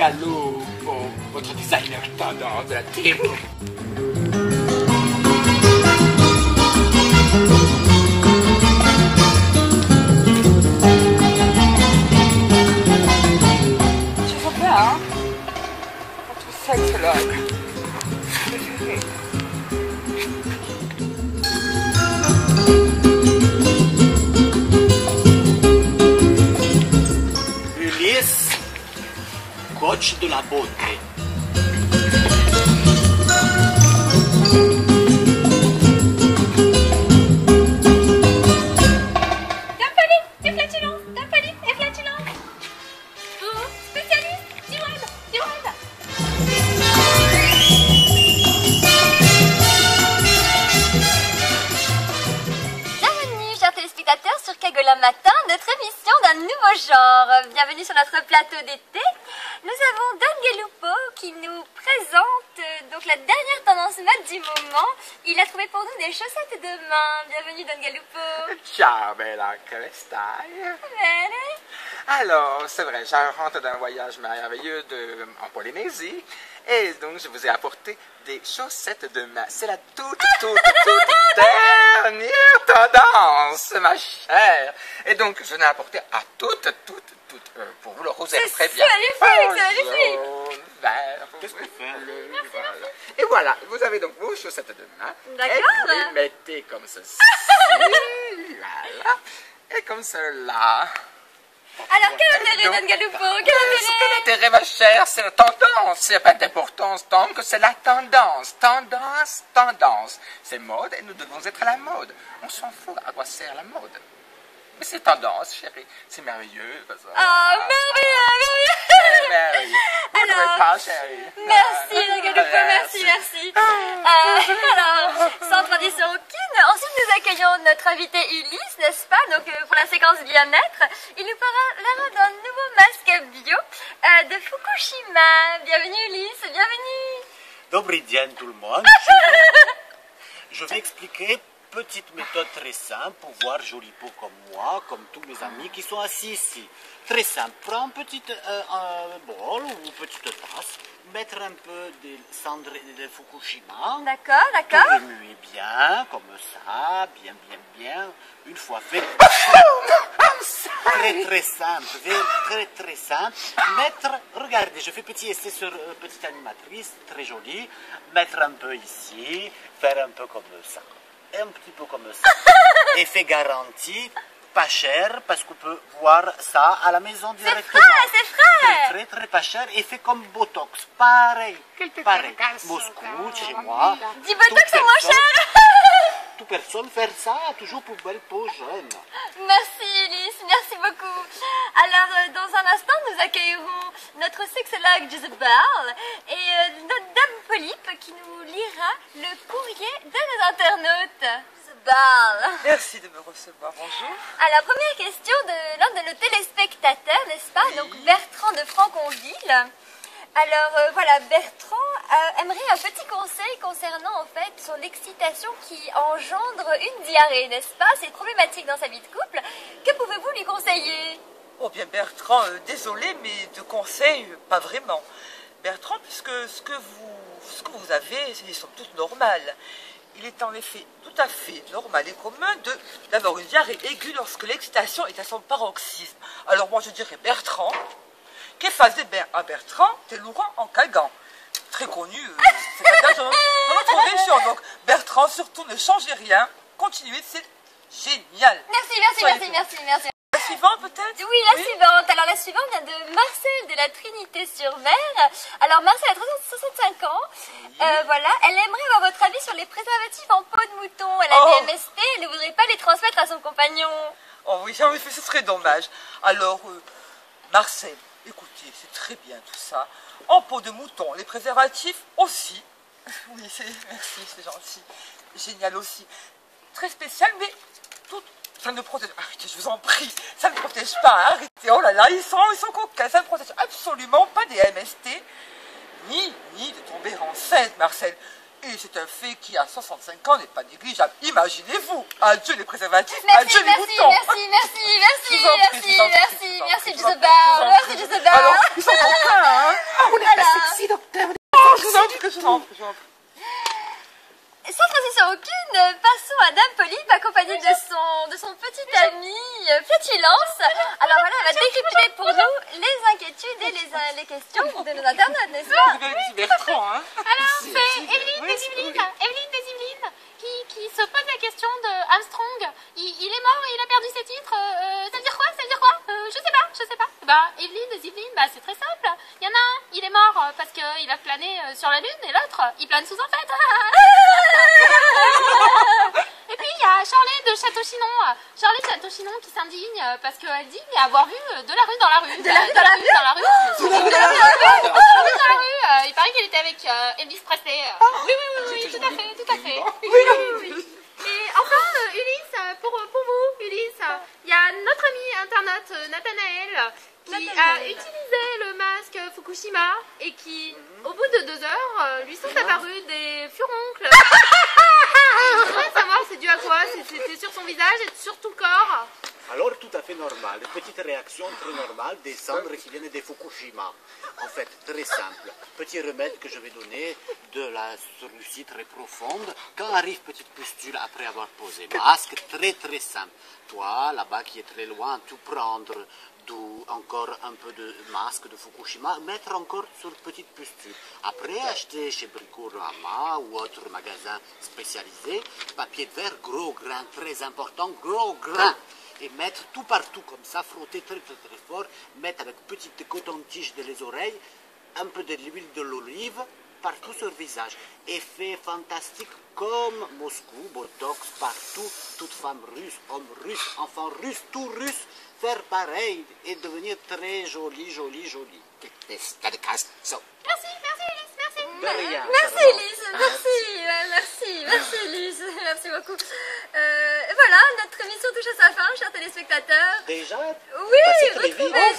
Gallo, votre designer tendance de la team. Tu vois bien, hein? Votre sexologue. Ulysse, coach de la beauté. Matin, notre émission d'un nouveau genre. Bienvenue sur notre plateau d'été. Nous avons Don Gallupo qui nous présente donc la dernière tendance mode du moment. Il a trouvé pour nous des chaussettes de main. Bienvenue Don Gallupo. Ciao bella, come stai? Bene. Alors, c'est vrai, je rentre d'un voyage merveilleux en Polynésie et donc je vous ai apporté des chaussettes de main. C'est la toute dernière tendance, ma chère. Et donc, je l'ai apporté à toutes, pour vous le roser très bien. C'est magnifique. Vert, Qu'est-ce que tu fais? Voilà. Et voilà, vous avez donc vos chaussettes de main. D'accord. Et vous les mettez comme ceci. Voilà. Et comme cela. Alors, quel intérêt, Don Gallupo? Quel intérêt? Quel intérêt, ma chère? C'est la tendance. C'est pas d'importance tant que c'est la tendance. Tendance. C'est mode et nous devons être à la mode. On s'en fout à quoi sert la mode. Mais c'est tendance, chérie. C'est merveilleux. Ah, merveilleux. Merveilleux. Vous ne Alors, trouvez pas, chérie? Merci, Don Gallupo, merci. Alors, sans transition aucune, ensuite nous accueillons notre invité Ulysse, n'est-ce pas? Donc, pour la séquence bien-être, il nous parlera d'un nouveau masque bio de Fukushima. Bienvenue Ulysse, bienvenue. Dobry dzień tout le monde. Je vais expliquer petite méthode très simple pour voir joli peau comme moi, comme tous mes amis qui sont assis ici. Très simple. Prends un petit bol ou une petite tasse, mettre un peu de cendres de Fukushima. D'accord. Remuer bien, comme ça, bien. Une fois fait. Très simple, très simple. Regardez, je fais petit essai sur petite animatrice, très jolie. Mettre un peu ici, faire un peu comme ça. Un petit peu comme ça. Effet garanti, pas cher, parce qu'on peut voir ça à la maison directement. C'est frais. Très pas cher. Effet comme Botox, pareil. Moscou, chez moi. Dis Botox, c'est moins cher. Toute personne faire ça, toujours pour belle peau jeune. Merci Ulysse, merci beaucoup. Alors, dans un instant, nous accueillerons notre sexologue Jezebel et notre dame Polype qui nous lira le courrier de nos internautes. Jezebel. Merci de me recevoir. Bonjour. Alors, première question de l'un de nos téléspectateurs, n'est-ce pas? Donc, Bertrand de Franconville. Alors, voilà, Bertrand aimerait un petit conseil concernant, en fait, son excitation qui engendre une diarrhée, n'est-ce pas? C'est problématique dans sa vie de couple. Que pouvez-vous lui conseiller? Oh bien Bertrand, désolé, mais de conseils, pas vraiment. Bertrand, puisque ce que vous avez, c'est somme toute normal. Il est en effet tout à fait normal et commun d'avoir une diarrhée aiguë lorsque l'excitation est à son paroxysme. Alors moi je dirais Bertrand, qu'il fasse des bains à Bertrand, t'es Laurent en Cagan. Très connu, c'est dans notre région. Donc Bertrand, surtout ne changez rien, continuez, c'est génial. Merci. La suivante peut-être? Oui, la suivante. Alors la suivante vient de Marcel de la Trinité-sur-Mer. Alors Marcel a 65 ans. Voilà, elle aimerait avoir votre avis sur les préservatifs en peau de mouton. Elle a des MST, elle ne voudrait pas les transmettre à son compagnon. Oh oui, en effet, ce serait dommage. Alors, Marcel, écoutez, c'est très bien tout ça. En peau de mouton, les préservatifs aussi. Oui, merci, c'est gentil. Génial aussi. Très spécial, mais tout... Ça ne protège... Arrêtez, je vous en prie. Ça ne protège pas, arrêtez. Oh là là, ils sont coquins. Ça ne protège absolument pas des MST, ni de tomber enceinte, Marcel. Et c'est un fait qui, à 65 ans, n'est pas négligeable. Imaginez-vous, adieu les préservatifs, Merci, adieu les merci, boutons. merci, Je vous en prie, merci, je vous en prie, merci, je vous en merci, prie, je Joseph vous en prie, Barr, je vous en merci, prie. Joseph Barr. Alors, ils sont coquins, hein. Voilà. Sexy docteur. Je vous en prie, je vous en prie, je vous en prie. Sans transition aucune, passons à Dame Polype accompagnée de son petit ami Flatulence. Alors voilà, elle va décrypter pour nous les inquiétudes et les questions de nos internautes, n'est-ce pas? Vous avez dit Bertrand, hein. Alors, c'est Evelyne des Yvelines qui se pose la question de Armstrong. Il est mort et il a perdu ses titres. Ça veut dire quoi? Ça veut dire quoi? Je sais pas. Bah, Evelyne des Yvelines, bah, c'est très simple. Il y en a un, il est mort parce qu'il a plané sur la Lune et l'autre, il plane sous en fait. Et puis, il y a Charlotte de Château-Chinon qui s'indigne parce qu'elle dit avoir vu de la rue dans la rue. De la rue dans la rue? Dans la rue. Dans la rue. Il paraît qu'elle était avec Elvis Presley. Oui, tout à fait. Oui. Et enfin, Ulysse, pour vous, Ulysse, il y a notre ami internaute Nathanaël qui a utilisé le masque Fukushima et qui, au bout de 2 heures, lui sont apparus des furoncles. Je voudrais savoir c'est dû à quoi, c'était sur son visage et sur tout le corps. Alors tout à fait normal, petite réaction très normale des cendres qui viennent de Fukushima. En fait, très simple. Petit remède que je vais donner de la celui-ci très profonde. Quand arrive petite pustule après avoir posé masque, très simple. Toi, là-bas qui est très loin, tu prendre encore un peu de masque de Fukushima, mettre encore sur petite pustule. Après, acheter chez Bricorama ou autre magasin spécialisé, papier de verre, gros grain, très important, gros grain. Et mettre tout partout comme ça, frotter très fort, mettre avec petite coton-tige de les oreilles, un peu de l'huile de l'olive, partout sur le visage. Effet fantastique comme Moscou, Botox, partout, toute femme russe, homme russe, enfant russe, tout russe, faire pareil et devenir très jolie. Merci Ulysse, merci. De rien. Merci Elise, merci Elise, merci beaucoup. Voilà, notre émission touche à sa fin, chers téléspectateurs. Déjà, Oui, passé très vite. retrouvez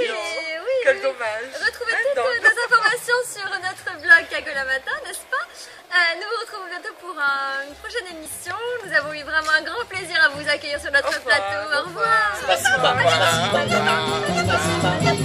vite. oui, Quel dommage. Retrouvez toutes nos informations sur notre blog Cagola Matin, n'est-ce pas? Nous vous retrouvons bientôt pour une prochaine émission. Nous avons eu vraiment un grand plaisir à vous accueillir sur notre plateau. Au revoir. Спасибо. À bientôt.